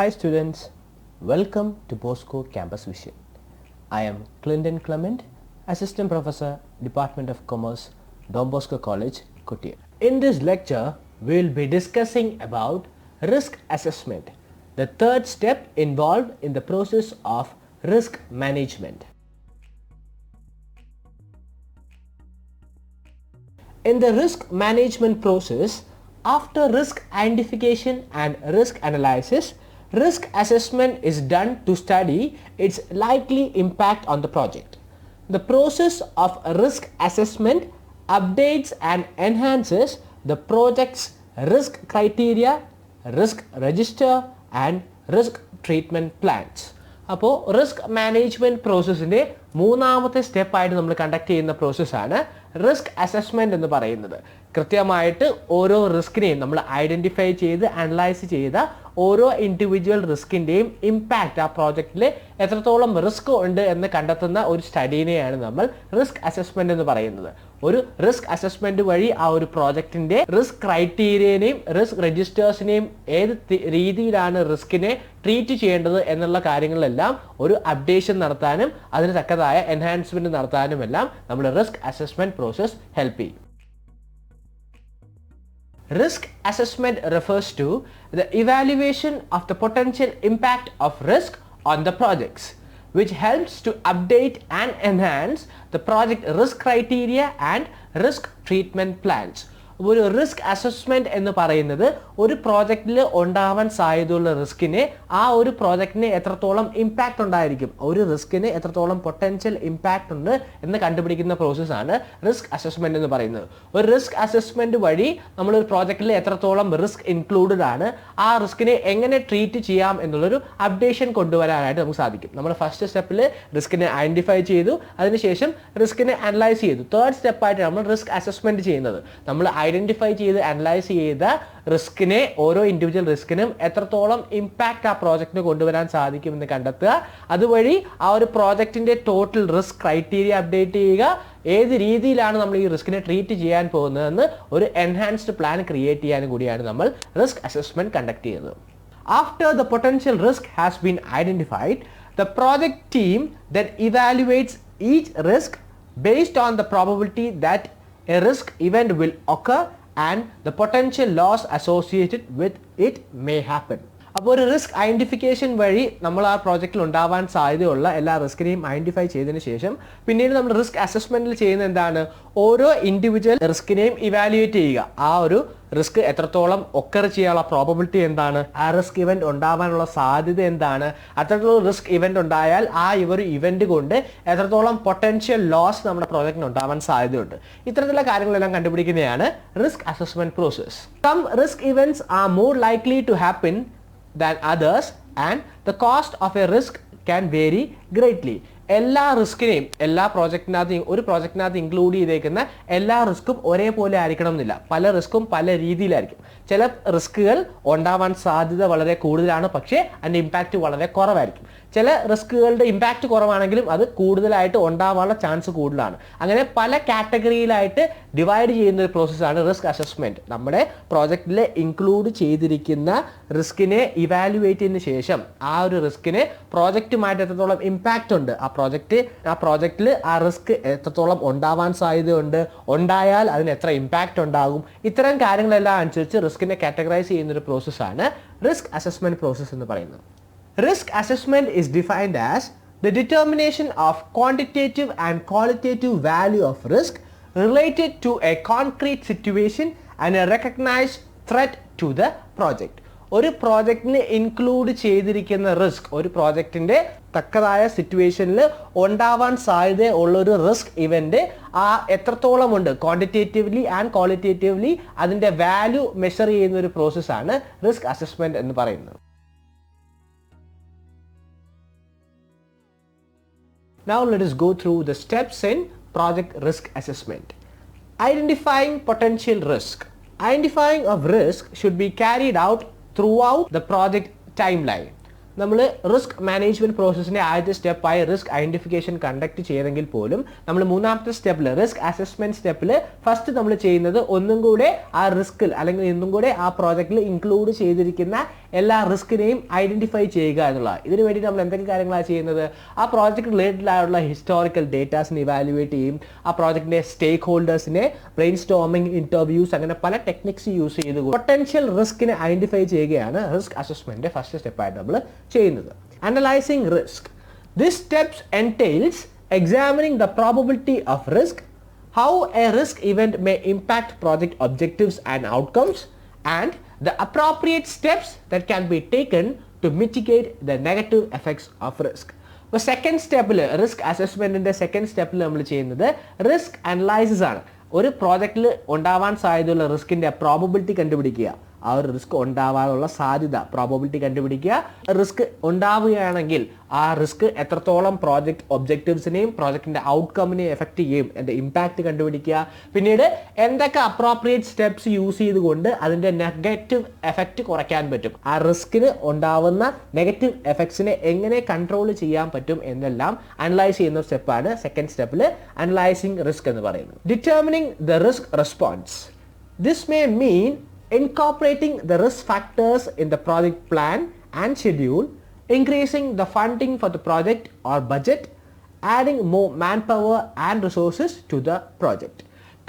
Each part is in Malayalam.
Hi students, welcome to Bosco Campus Vision. I am Clinton Clement, Assistant Professor, Department of Commerce, Don Bosco College, Kottayam. In this lecture, we will be discussing about risk assessment, the third step involved in the process of risk management. In the risk management process, after risk identification and risk analysis, risk assessment is done to study its likely impact on the project. The process of risk assessment updates and enhances the project's risk criteria, risk register and risk treatment plans. അപ്പോൾ റിസ്ക് മാനേജ്മെൻറ്റ് പ്രോസസ്സിൻ്റെ മൂന്നാമത്തെ സ്റ്റെപ്പായിട്ട് നമ്മൾ കണ്ടക്ട് ചെയ്യുന്ന പ്രോസസ്സാണ് റിസ്ക് അസസ്മെൻറ്റ് എന്ന് പറയുന്നത്. കൃത്യമായിട്ട് ഓരോ റിസ്കിനെയും നമ്മൾ ഐഡൻറ്റിഫൈ ചെയ്ത് അനലൈസ് ചെയ്ത ഓരോ ഇൻഡിവിജ്വൽ റിസ്കിൻ്റെയും ഇമ്പാക്റ്റ് ആ പ്രോജക്റ്റിൽ എത്രത്തോളം റിസ്ക് ഉണ്ട് എന്ന് കണ്ടെത്തുന്ന ഒരു സ്റ്റഡീനെയാണ് നമ്മൾ റിസ്ക് അസസ്മെൻറ്റ് എന്ന് പറയുന്നത്. ഒരു റിസ്ക് അസസ്മെൻറ്റ് വഴി ആ ഒരു പ്രോജക്റ്റിൻ്റെ റിസ്ക് ക്രൈറ്റീരിയനെയും റിസ്ക് രജിസ്റ്റേഴ്സിനെയും ഏത് രീതിയിലാണ് റിസ്കിനെ ട്രീറ്റ് ചെയ്യേണ്ടത് എന്നുള്ള കാര്യങ്ങളിലെല്ലാം ഒരു അപ്ഡേഷൻ നടത്താനും അതിന് തക്കതായ എൻഹാൻസ്മെൻറ്റ് നടത്താനുമെല്ലാം നമ്മൾ റിസ്ക് അസസ്മെൻറ്റ് പ്രോസസ് ഹെൽപ്പ് ചെയ്യും. Risk assessment refers to the evaluation of the potential impact of risk on the projects, which helps to update and enhance the project risk criteria and risk treatment plans. ഒരു റിസ്ക് അസസ്മെൻറ്റ് എന്ന് പറയുന്നത് ഒരു പ്രോജക്റ്റിൽ ഉണ്ടാവാൻ സാധ്യതയുള്ള റിസ്കിനെ ആ ഒരു പ്രോജക്റ്റിന് എത്രത്തോളം ഇമ്പാക്റ്റ് ഉണ്ടായിരിക്കും, ഒരു റിസ്കിന് എത്രത്തോളം പൊട്ടൻഷ്യൽ ഇമ്പാക്റ്റ് ഉണ്ട് എന്ന് കണ്ടുപിടിക്കുന്ന പ്രോസസ്സാണ് റിസ്ക് അസസ്മെൻറ്റ് എന്ന് പറയുന്നത്. ഒരു റിസ്ക് അസസ്മെൻറ്റ് വഴി നമ്മളൊരു പ്രോജക്റ്റിൽ എത്രത്തോളം റിസ്ക് ഇൻക്ലൂഡഡ് ആണ്, ആ റിസ്കിനെ എങ്ങനെ ട്രീറ്റ് ചെയ്യാം എന്നുള്ളൊരു അപ്ഡേഷൻ കൊണ്ടുവരാനായിട്ട് നമുക്ക് സാധിക്കും. നമ്മൾ ഫസ്റ്റ് സ്റ്റെപ്പിൽ റിസ്കിനെ ഐഡൻറ്റിഫൈ ചെയ്തു, അതിനുശേഷം റിസ്കിനെ അനലൈസ് ചെയ്തു. തേർഡ് സ്റ്റെപ്പായിട്ട് നമ്മൾ റിസ്ക് അസസ്മെൻറ്റ് ചെയ്യുന്നത് നമ്മൾ ഐഡൻറ്റിഫൈ ചെയ്ത് അനലൈസ് ചെയ്ത റിസ്കിനെ ഓരോ ഇൻഡിവിജ്വൽ റിസ്കിനും എത്രത്തോളം ഇമ്പാക്റ്റ് ആ പ്രോജക്റ്റിന് കൊണ്ടുവരാൻ സാധിക്കുമെന്ന് കണ്ടെത്തുക. അതുവഴി ആ ഒരു പ്രോജക്റ്റിൻ്റെ ടോട്ടൽ റിസ്ക് ക്രൈറ്റീരിയ അപ്ഡേറ്റ് ചെയ്യുക, ഏത് രീതിയിലാണ് നമ്മൾ ഈ റിസ്കിനെ ട്രീറ്റ് ചെയ്യാൻ പോകുന്നതെന്ന് ഒരു എൻഹാൻസ്ഡ് പ്ലാൻ ക്രിയേറ്റ് ചെയ്യാനും കൂടിയാണ് നമ്മൾ റിസ്ക് അസസ്മെൻറ്റ് കണ്ടക്ട് ചെയ്യുന്നത്. After the potential risk has been identified, the project team then evaluates each risk based on the probability that a risk event will occur and the potential loss associated with it may happen. അപ്പോൾ ഒരു റിസ്ക് ഐഡൻറ്റിഫിക്കേഷൻ വഴി നമ്മൾ ആ പ്രോജക്റ്റിൽ ഉണ്ടാവാൻ സാധ്യതയുള്ള എല്ലാ റിസ്കിനെയും ഐഡൻറ്റിഫൈ ചെയ്തതിന് ശേഷം പിന്നീട് നമ്മൾ റിസ്ക് അസസ്മെൻറ്റിൽ ചെയ്യുന്ന എന്താണ്, ഓരോ ഇൻഡിവിജ്വൽ റിസ്കിനെയും ഇവാലുവേറ്റ് ചെയ്യുക. ആ ഒരു റിസ്ക് എത്രത്തോളം ഒക്കർ ചെയ്യാനുള്ള പ്രോബബിലിറ്റി എന്താണ്, ആ റിസ്ക് ഇവൻറ്റ് ഉണ്ടാവാനുള്ള സാധ്യത എന്താണ്, അത്തരത്തിലുള്ള റിസ്ക് ഇവൻറ്റ് ഉണ്ടായാൽ ആ ഒരു ഇവൻറ്റ് കൊണ്ട് എത്രത്തോളം പൊട്ടൻഷ്യൽ ലോസ് നമ്മുടെ പ്രോജക്റ്റിന് ഉണ്ടാവാൻ സാധ്യതയുണ്ട്. ഇത്തരത്തിലുള്ള കാര്യങ്ങളെല്ലാം കണ്ടുപിടിക്കുന്നതാണ് risk assessment process. Some risk events are more likely to happen than others and the cost of a risk can vary greatly. എല്ലാ റിസ്കിനെയും എല്ലാ പ്രോജക്റ്റിനകത്ത് ഒരു പ്രോജക്റ്റിനകത്ത് ഇൻക്ലൂഡ് ചെയ്തേക്കുന്ന എല്ലാ റിസ്ക്കും ഒരേപോലെ ആയിരിക്കണം എന്നില്ല. പല റിസ്ക്കും പല രീതിയിലായിരിക്കും. ചില റിസ്കുകൾ ഉണ്ടാവാൻ സാധ്യത വളരെ കൂടുതലാണ്, പക്ഷേ അതിൻ്റെ ഇമ്പാക്റ്റ് വളരെ കുറവായിരിക്കും. ചില റിസ്കുകളുടെ ഇമ്പാക്റ്റ് കുറവാണെങ്കിലും അത് കൂടുതലായിട്ട് ഉണ്ടാവാനുള്ള ചാൻസ് കൂടുതലാണ്. അങ്ങനെ പല കാറ്റഗറിയിലായിട്ട് ഡിവൈഡ് ചെയ്യുന്ന ഒരു പ്രോസസ്സാണ് റിസ്ക് അസസ്മെൻറ്റ്. നമ്മുടെ പ്രോജക്റ്റിൽ ഇൻക്ലൂഡ് ചെയ്തിരിക്കുന്ന റിസ്കിനെ ഇവാലുവേറ്റ് ചെയ്തതിന് ശേഷം ആ ഒരു റിസ്കിന് പ്രോജക്റ്റുമായിട്ട് എത്രത്തോളം ഇമ്പാക്റ്റ് ഉണ്ട്, ആ പ്രോജക്റ്റിൽ ആ റിസ്ക് എത്രത്തോളം ഉണ്ടാവാൻ സാധ്യതയുണ്ട്, ഉണ്ടായാൽ അതിന് എത്ര ഇമ്പാക്റ്റ് ഉണ്ടാകും, ഇത്തരം കാര്യങ്ങളെല്ലാം അനുസരിച്ച് റിസ്കിനെ കാറ്റഗറൈസ് ചെയ്യുന്നൊരു പ്രോസസ്സാണ് റിസ്ക് അസസ്മെൻറ്റ് പ്രോസസ്സ് എന്ന് പറയുന്നത്. Risk assessment is defined as the determination of quantitative and qualitative value of risk related to a concrete situation and a recognized threat to the project. ഒരു പ്രോജക്റ്റിന് ഇൻക്ലൂഡ് ചെയ്തിരിക്കുന്ന റിസ്ക്, ഒരു പ്രോജക്റ്റിൻ്റെ തക്കതായ സിറ്റുവേഷനിൽ ഉണ്ടാവാൻ സാധ്യതയുള്ളൊരു റിസ്ക് ഇവൻ്റ് ആ എത്രത്തോളം ഉണ്ട്, ക്വാണ്ടിറ്റേറ്റീവ്ലി ആൻഡ് ക്വാളിറ്റേറ്റീവ്ലി അതിൻ്റെ വാല്യൂ മെഷർ ചെയ്യുന്ന ഒരു പ്രോസസ്സാണ് റിസ്ക് അസസ്മെൻറ്റ് എന്ന് പറയുന്നത്. Now let us go through the steps in project risk assessment. Identifying potential risk. Identifying of risk should be carried out throughout the project timeline. നമ്മൾ റിസ്ക് മാനേജ്മെൻറ്റ് പ്രോസസ്സിൻ്റെ ആദ്യത്തെ സ്റ്റെപ്പായി റിസ്ക് ഐഡൻറ്റിഫിക്കേഷൻ കണ്ടക്ട് ചെയ്തെങ്കിൽ പോലും നമ്മൾ മൂന്നാമത്തെ സ്റ്റെപ്പിൽ റിസ്ക് അസസ്മെൻറ്റ് സ്റ്റെപ്പിൽ ഫസ്റ്റ് നമ്മൾ ചെയ്യുന്നത് ഒന്നും കൂടെ ആ റിസ്കിൽ അല്ലെങ്കിൽ ഇന്നും കൂടെ ആ പ്രോജക്റ്റിൽ ഇൻക്ലൂഡ് ചെയ്തിരിക്കുന്ന എല്ലാ റിസ്കിനെയും ഐഡന്റിഫൈ ചെയ്യുക എന്നുള്ളത്. ഇതിനു വേണ്ടി നമ്മൾ എന്തൊക്കെ കാര്യങ്ങളാണ് ചെയ്യുന്നത്? ആ പ്രോജക്റ്റ് റിലേറ്റഡ് ആയുള്ള ഹിസ്റ്റോറിക്കൽ ഡേറ്റാസിനെ ഇവാലുവേറ്റ് ചെയ്യും. ആ പ്രോജക്റ്റിന്റെ സ്റ്റേക്ക് ഹോൾഡേഴ്സിനെ ബ്രെയിൻ സ്റ്റോമിംഗ്, ഇന്റർവ്യൂസ്, അങ്ങനെ പല ടെക്നിക്സ് യൂസ് ചെയ്ത് പൊട്ടൻഷ്യൽ റിസ്കിനെ ഐഡന്റിഫൈ ചെയ്യുകയാണ് റിസ്ക് അസസ്മെന്റ് ഫസ്റ്റ് സ്റ്റെപ്പായിട്ട് നമ്മൾ ചെയ്യുന്നത്. Analysing risk. This steps entails examining the probability of risk, how a risk event may impact project objectives and outcomes, and the appropriate steps that can be taken to mitigate the negative effects of risk. അപ്പോൾ സെക്കൻഡ് സ്റ്റെപ്പിൽ റിസ്ക് അസസ്മെന്റിന്റെ സെക്കൻഡ് സ്റ്റെപ്പിൽ നമ്മൾ ചെയ്യുന്നത് റിസ്ക് അനലൈസിസ് ആണ്. ഒരു പ്രോജക്റ്റിൽ ഉണ്ടാവാൻ സാധ്യതയുള്ള റിസ്കിന്റെ പ്രോബബിലിറ്റി കണ്ടുപിടിക്കുക. ആ ഒരു റിസ്ക് ഉണ്ടാവാനുള്ള സാധ്യത പ്രോബബിലിറ്റി കണ്ടുപിടിക്കുക. റിസ്ക് ഉണ്ടാവുകയാണെങ്കിൽ ആ റിസ്ക് എത്രത്തോളം പ്രോജക്റ്റ് ഒബ്ജക്റ്റീവ്സിനെയും പ്രോജക്റ്റിന്റെ ഔട്ട്കമ്മിനെയും എഫക്ട് ചെയ്യും, അതിന്റെ ഇമ്പാക്ട് കണ്ടുപിടിക്കുക. പിന്നീട് എന്തൊക്കെ അപ്രോപ്രിയേറ്റ് സ്റ്റെപ്സ് യൂസ് ചെയ്തുകൊണ്ട് അതിന്റെ നെഗറ്റീവ് എഫക്റ്റ് കുറയ്ക്കാൻ പറ്റും, ആ റിസ്കിന് ഉണ്ടാവുന്ന നെഗറ്റീവ് എഫക്ട്സിനെ എങ്ങനെ കൺട്രോൾ ചെയ്യാൻ പറ്റും എന്നെല്ലാം അനലൈസ് ചെയ്യുന്ന സ്റ്റെപ്പാണ് സെക്കൻഡ് സ്റ്റെപ്പിൽ അനലൈസിംഗ് റിസ്ക് എന്ന് പറയുന്നത്. Determining the risk response. This may mean incorporating the risk factors in the project plan and schedule, increasing the funding for the project or budget, adding more manpower and resources to the project.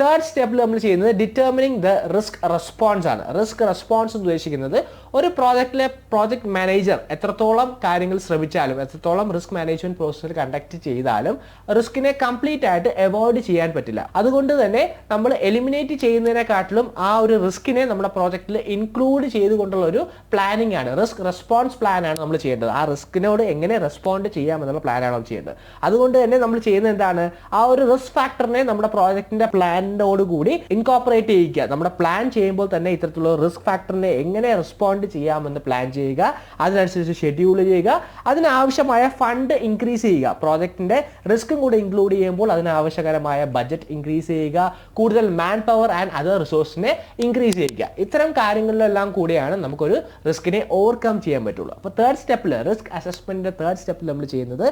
Third സ്റ്റെപ്പിൽ നമ്മൾ ചെയ്യുന്നത് ഡിറ്റർമിനിങ് ദ റിസ്ക് റെസ്പോൺസ് ആണ്. റിസ്ക് റെസ്പോൺസ് എന്ന് ഉദ്ദേശിക്കുന്നത് ഒരു പ്രോജക്റ്റിലെ പ്രോജക്ട് മാനേജർ എത്രത്തോളം കാര്യങ്ങൾ ശ്രമിച്ചാലും, എത്രത്തോളം റിസ്ക് മാനേജ്മെന്റ് പ്രോസസ് കണ്ടക്ട് ചെയ്താലും റിസ്കിനെ കംപ്ലീറ്റ് ആയിട്ട് അവോയ്ഡ് ചെയ്യാൻ പറ്റില്ല. അതുകൊണ്ട് തന്നെ നമ്മൾ എലിമിനേറ്റ് ചെയ്യുന്നതിനെക്കാട്ടിലും ആ ഒരു റിസ്കിനെ നമ്മുടെ പ്രോജക്റ്റിൽ ഇൻക്ലൂഡ് ചെയ്തുകൊണ്ടുള്ള ഒരു പ്ലാനിങ് ആണ്, റിസ്ക് റെസ്പോൺസ് പ്ലാൻ ആണ് നമ്മൾ ചെയ്യേണ്ടത്. ആ റിസ്കിനോട് എങ്ങനെ റെസ്പോണ്ട് ചെയ്യാമെന്നുള്ള പ്ലാനാണ് നമ്മൾ ചെയ്യേണ്ടത്. അതുകൊണ്ട് തന്നെ നമ്മൾ ചെയ്യുന്നത് എന്താണ്? ആ ഒരു റിസ്ക് ഫാക്ടറിനെ നമ്മുടെ പ്രോജക്റ്റിന്റെ പ്ലാനോടുകൂടി ഇൻകോപ്പറേറ്റ് ചെയ്യുക. നമ്മുടെ പ്ലാൻ ചെയ്യുമ്പോൾ തന്നെ ഇത്തരത്തിലുള്ള റിസ്ക് ഫാക്ടറിനെ എങ്ങനെ റെസ്പോണ്ട് ചെയ്യാമെന്ന് പ്ലാൻ ചെയ്യുക, അതിനനുസരിച്ച് ഷെഡ്യൂൾ ചെയ്യുക, അതിനാവശ്യമായ ഫണ്ട് ഇൻക്രീസ് ചെയ്യുക. പ്രോജക്റ്റിന്റെ റിസ്ക്കും കൂടി ഇൻക്ലൂഡ് ചെയ്യുമ്പോൾ അതിനാവശ്യകരമായ ബഡ്ജറ്റ് ഇൻക്രീസ് ചെയ്യുക, കൂടുതൽ മാൻ പവർ ആൻഡ് അതർ റിസോഴ്സിനെ ഇൻക്രീസ് ചെയ്യുക. ഇത്തരം കാര്യങ്ങളിലെല്ലാം കൂടിയാണ് നമുക്കൊരു റിസ്കിനെ ഓവർകം ചെയ്യാൻ പറ്റുള്ളൂ. അപ്പോൾ തേർഡ് സ്റ്റെപ്പിൽ റിസ്ക് അസസ്മെന്റിന്റെ തേർഡ് സ്റ്റെപ്പിൽ നമ്മൾ ചെയ്യുന്നത്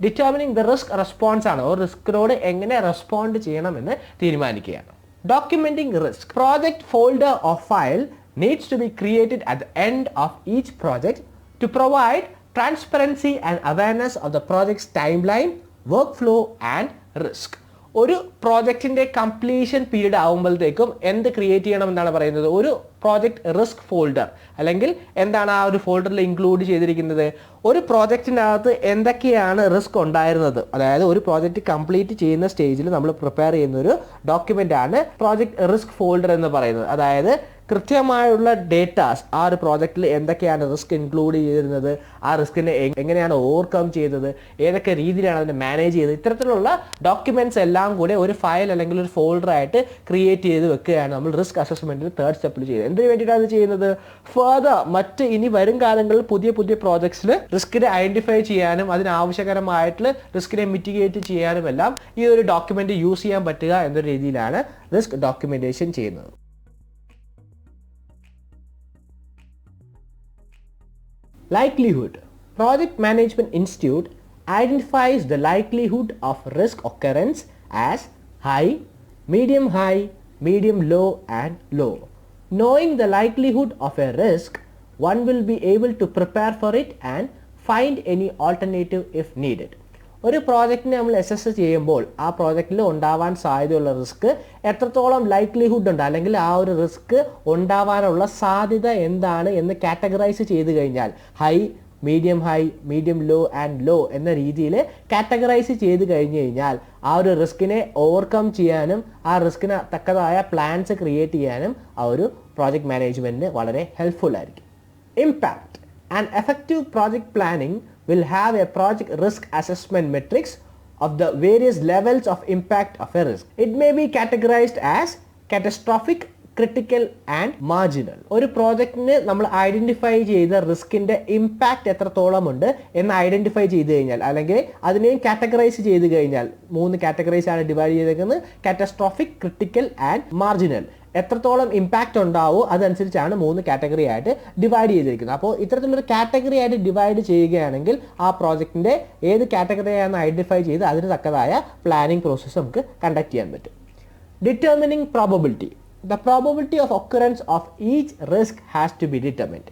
ഡിറ്റർമിനിങ് ദ റിസ്ക് റെസ്പോൺസ് ആണ്. ഒരു റിസ്കിനോട് എങ്ങനെ റെസ്പോണ്ട് ചെയ്യണമെന്ന് തീരുമാനിക്കുകയാണ്. Documenting risk. Project folder of file needs to be created at the end of each project to provide transparency and awareness of the project's timeline, workflow and risk. ഒരു പ്രോജക്റ്റിന്റെ കംപ്ലീഷൻ പീരീഡ് ആകുമ്പോഴത്തേക്കും എന്ത് ക്രിയേറ്റ് ചെയ്യണം എന്നാണ് പറയുന്നത്? ഒരു പ്രോജക്റ്റ് റിസ്ക് ഫോൾഡർ, അല്ലെങ്കിൽ എന്താണ് ആ ഒരു ഫോൾഡറിൽ ഇൻക്ലൂഡ് ചെയ്തിരിക്കുന്നത്? ഒരു പ്രോജക്റ്റിനകത്ത് എന്തൊക്കെയാണ് റിസ്ക് ഉണ്ടായിരുന്നത്, അതായത് ഒരു പ്രോജക്റ്റ് കംപ്ലീറ്റ് ചെയ്യുന്ന സ്റ്റേജിൽ നമ്മൾ പ്രിപ്പയർ ചെയ്യുന്ന ഒരു ഡോക്യുമെന്റ് ആണ് പ്രോജക്റ്റ് റിസ്ക് ഫോൾഡർ എന്ന് പറയുന്നത്. അതായത് കൃത്യമായുള്ള ഡേറ്റാസ്, ആ ഒരു പ്രോജക്റ്റിൽ എന്തൊക്കെയാണ് റിസ്ക് ഇൻക്ലൂഡ് ചെയ്തിരുന്നത്, ആ റിസ്കിനെ എങ്ങനെയാണ് ഓവർകം ചെയ്തത്, ഏതൊക്കെ രീതിയിലാണ് അതിനെ മാനേജ് ചെയ്തത്, ഇത്തരത്തിലുള്ള ഡോക്യുമെന്റ്സ് എല്ലാം കൂടെ ഒരു ഫയൽ അല്ലെങ്കിൽ ഒരു ഫോൾഡർ ആയിട്ട് ക്രിയേറ്റ് ചെയ്ത് വെക്കുകയാണ് നമ്മൾ റിസ്ക് അസസ്മെന്റിൽ തേർഡ് സ്റ്റെപ്പിൽ ചെയ്യുന്നത്. എന്തിനു വേണ്ടിയിട്ടാണ് ചെയ്യുന്നത്? ഫർദർ മറ്റ് ഇനി വരും കാലങ്ങളിൽ പുതിയ പുതിയ പ്രോജക്ട്സിൽ റിസ്കിനെ ഐഡന്റിഫൈ ചെയ്യാനും അതിനാവശ്യകരമായിട്ടുള്ള റിസ്കിനെ മിറ്റിഗേറ്റ് ചെയ്യാനും എല്ലാം ഈ ഒരു ഡോക്യുമെന്റ് യൂസ് ചെയ്യാൻ പറ്റുക എന്നൊരു രീതിയിലാണ് റിസ്ക് ഡോക്യുമെന്റേഷൻ ചെയ്യുന്നത്. Likelihood. Project Management Institute identifies the likelihood of risk occurrence as high, medium low and low. Knowing the likelihood of a risk, one will be able to prepare for it and find any alternative if needed. ഒരു പ്രോജക്റ്റിനെ നമ്മൾ അസസ് ചെയ്യുമ്പോൾ ആ പ്രോജക്റ്റിൽ ഉണ്ടാവാൻ സാധ്യതയുള്ള റിസ്ക് എത്രത്തോളം ലൈക്ലിഹുഡ് ഉണ്ട്, അല്ലെങ്കിൽ ആ ഒരു റിസ്ക് ഉണ്ടാവാനുള്ള സാധ്യത എന്താണ് എന്ന് കാറ്റഗറൈസ് ചെയ്ത് കഴിഞ്ഞാൽ, high, medium low and low എന്ന രീതിയിൽ കാറ്റഗറൈസ് ചെയ്ത് കഴിഞ്ഞ് കഴിഞ്ഞാൽ ആ ഒരു റിസ്കിനെ ഓവർകം ചെയ്യാനും ആ റിസ്കിന് തക്കതായ പ്ലാൻസ് ക്രിയേറ്റ് ചെയ്യാനും ആ ഒരു പ്രോജക്റ്റ് മാനേജ്മെന്റിന് വളരെ ഹെൽപ്ഫുൾ ആയിരിക്കും. Impact. An effective project planning will have a project risk assessment matrix of the various levels of impact of a risk. It may be categorized as catastrophic, critical and marginal. ഒരു പ്രോജക്റ്റിന് നമ്മൾ ഐഡന്റിഫൈ ചെയ്ത റിസ്കിന്റെ ഇമ്പാക്ട് എത്രത്തോളം ഉണ്ട് എന്ന് ഐഡന്റിഫൈ ചെയ്ത് കഴിഞ്ഞാൽ, അല്ലെങ്കിൽ അതിനെയും കാറ്റഗറൈസ് ചെയ്ത് കഴിഞ്ഞാൽ, 3 കാറ്റഗറൈസ് ആണ് ഡിവൈഡ് ചെയ്തേക്കുന്നത്: കാറ്റസ്ട്രോഫിക്, ക്രിട്ടിക്കൽ ആൻഡ് മാർജിനൽ. എത്രത്തോളം ഇമ്പാക്റ്റ് ഉണ്ടാവോ അതനുസരിച്ചാണ് 3 കാറ്റഗറി ആയിട്ട് ഡിവൈഡ് ചെയ്തിരിക്കുന്നത്. അപ്പോൾ ഇത്തരത്തിലൊരു കാറ്റഗറി ആയിട്ട് ഡിവൈഡ് ചെയ്യുകയാണെങ്കിൽ ആ പ്രോജക്റ്റിന്റെ ഏത് കാറ്റഗറിയാണെന്ന് ഐഡന്റിഫൈ ചെയ്ത് അതിന് തക്കതായ പ്ലാനിംഗ് പ്രോസസ്സ് നമുക്ക് കണ്ടക്ട് ചെയ്യാൻ പറ്റും. Determining probability. The probability of occurrence of each risk has to be determined.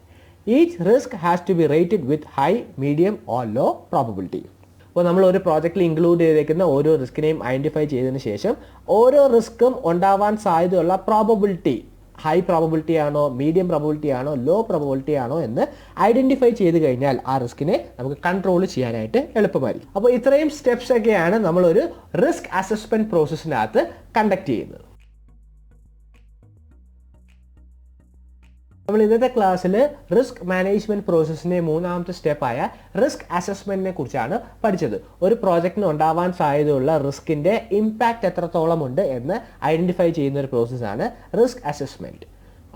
Each risk has to be rated with high, medium or low probability. അപ്പോൾ നമ്മൾ ഒരു പ്രോജക്റ്റിൽ ഇൻക്ലൂഡ് ചെയ്തേക്കുന്ന ഓരോ റിസ്കിനെയും ഐഡൻറ്റിഫൈ ചെയ്തതിന് ശേഷം ഓരോ റിസ്ക്കും ഉണ്ടാവാൻ സാധ്യതയുള്ള പ്രോബബിലിറ്റി ഹൈ പ്രോബബിലിറ്റി ആണോ, മീഡിയം പ്രോബബിലിറ്റി ആണോ, ലോ പ്രോബബിലിറ്റി ആണോ എന്ന് ഐഡൻറ്റിഫൈ ചെയ്ത് കഴിഞ്ഞാൽ ആ റിസ്കിനെ നമുക്ക് കൺട്രോൾ ചെയ്യാനായിട്ട് എളുപ്പമായിരിക്കും. അപ്പോൾ ഇത്രയും സ്റ്റെപ്സ് ഒക്കെയാണ് നമ്മളൊരു റിസ്ക് അസസ്മെൻറ്റ് പ്രോസസ്സിനകത്ത് കണ്ടക്ട് ചെയ്യുന്നത്. നമ്മൾ ഇന്നത്തെ ക്ലാസ്സിൽ റിസ്ക് മാനേജ്മെൻറ്റ് പ്രോസസ്സിൻ്റെ മൂന്നാമത്തെ സ്റ്റെപ്പായ റിസ്ക് അസസ്മെൻറ്റിനെ കുറിച്ചാണ് പഠിച്ചത്. ഒരു പ്രോജക്റ്റിന് ഉണ്ടാവാൻ സാധ്യതയുള്ള റിസ്കിൻ്റെ ഇമ്പാക്റ്റ് എത്രത്തോളം ഉണ്ട് എന്ന് ഐഡൻറ്റിഫൈ ചെയ്യുന്ന ഒരു പ്രോസസ്സാണ് റിസ്ക് അസസ്മെൻറ്റ്.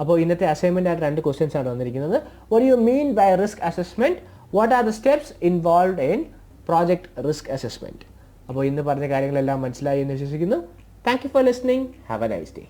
അപ്പോൾ ഇന്നത്തെ അസൈൻമെൻ്റ് ആയിട്ട് 2 ക്വസ്റ്റ്യൻസ് ആണ് വന്നിരിക്കുന്നത്. What do you mean by risk assessment? What are the steps involved in project risk assessment? അപ്പോൾ ഇന്ന് പറഞ്ഞ കാര്യങ്ങളെല്ലാം മനസ്സിലായി എന്ന് വിശ്വസിക്കുന്നു. Thank you for listening. Have a nice day.